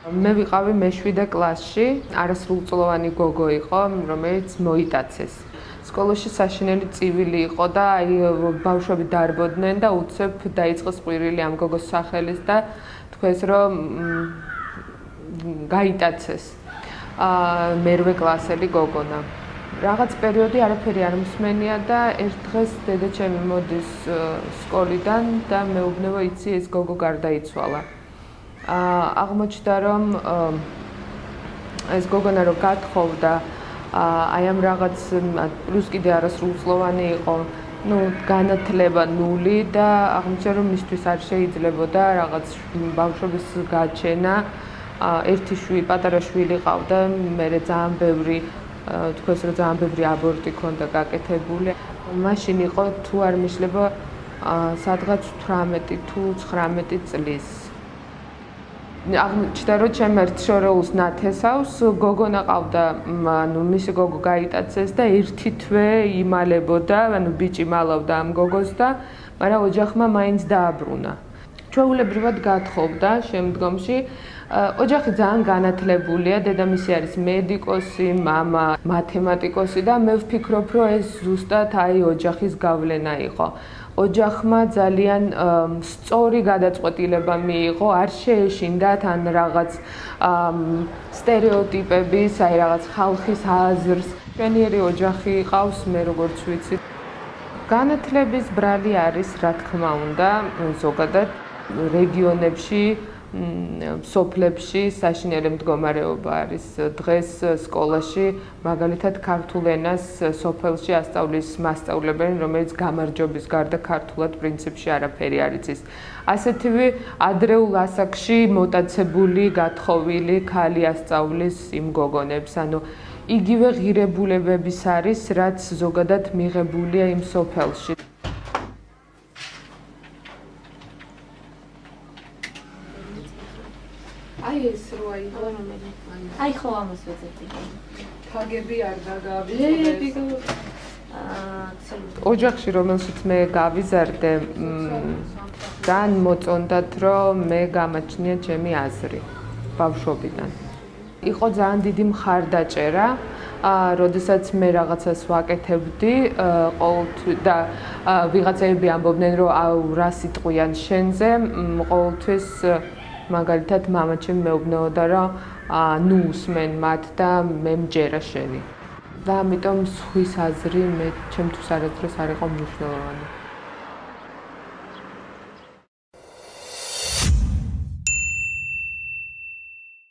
მე ვიყავი მე-7 კლასში, არასრულწლოვანი გოგო იყო, რომელიც მოიტაცეს. სკოლაში საშინელი წივილი იყო და ბავშვები დარბოდნენ და უცებ დაიწყო სყვირილი ამ გოგოს სახელის და თქვეს რომ გაიტაცეს. მე-8 კლასელი გოგონა. რაღაც პერიოდი არაფერი არ მსმენია და ერთ დღეს დედაჩემი მოდის სკოლიდან და მეუბნება იცი ეს გოგო გარდაიცვალა. აღმოჩნდა რომ ეს გოგონა რო გათხოვდა აი ამ რაღაც პლუს კიდე არასრულწლოვანი იყო, განათლება ნული და აღმოჩნდა რომ მისთვის არ შეიძლებოდა რაღაც ბავშვების გაჩენა. ერთი პატარა შვილი ყავდა, მერე ძალიან ბევრი თქვეს რომ ძალიან ბევრი აბორტი ქონდა გაკეთებული. მაშინ იყო თუ არ მიშლება სადღაც 18 თუ 19 წლის. აღმოჩნდა რომ ჩემ ერთ შორეულს ნათესავს გოგონა ყავდა, მისი გოგო გაიტაცეს და ერთი თვე იმალებოდა, ბიჭი მალავდა ამ გოგოს და მაგრამ ოჯახმა მაინც დააბრუნა. ჩვეულებრივად გათხოვდა შემდგომში. ოჯახი ძალიან განათლებულია, დედამისი არის მედიკოსი, მამა მათემატიკოსი და მე ვფიქრობ, რომ ეს ზუსტად აი ოჯახის გავლენა იყო. ოჯახმა ძალიან სწორი გადაწყვეტილება მიიღო, არ შეეშინდათ ან რაღაც სტერეოტიპების, აი რაღაც ხალხის აზრს. ჩვენიერი ოჯახი ყავს, მე როგორც ვიცი. განათლების ბრალი არის, რა თქმა უნდა, ზოგადად რეგიონებში, სოფლებში საშინელი მდგომარეობა არის. დღეს სკოლაში მაგალითად ქართულ ენას სოფელში ასწავლის მასწავლებელი, რომელიც გამარჯვების გარდა ქართულად პრინციპში არაფერი არ იცის. ასეთივე ადრეულ ასაკში მოტაცებული, გათხოვილი ქალი ასწავლის იმ გოგონებს, ანუ იგივე ღირებულებების არის, რაც ზოგადად მიღებულია იმ სოფელში. აი ეს რო აიღო რომელი? აი ხო ამას ვეძებდი. თაგები არ დაგავიწყდეს. ოჯახში რომელშიც მე გავიზარდე, ძალიან მოწონდათ რომ მე გამაჩნია ჩემი აზრი ბავშვობიდან. იყო ძალიან დიდი მხარდაჭერა, როდესაც მე რაღაცას ვაკეთებდი, ყოველთვის და ვიღაცები ამბობდნენ რომ რა სიტყვიან შენზე, ყოველთვის მაგალითად მამაჩემ მეუბნებოდა რომ ნუ უსმენ მათ და მე მჯერა შენი. და ამიტომ სხვის აზრი მე ჩემთვის არასდროს არ იყო მნიშვნელოვანი.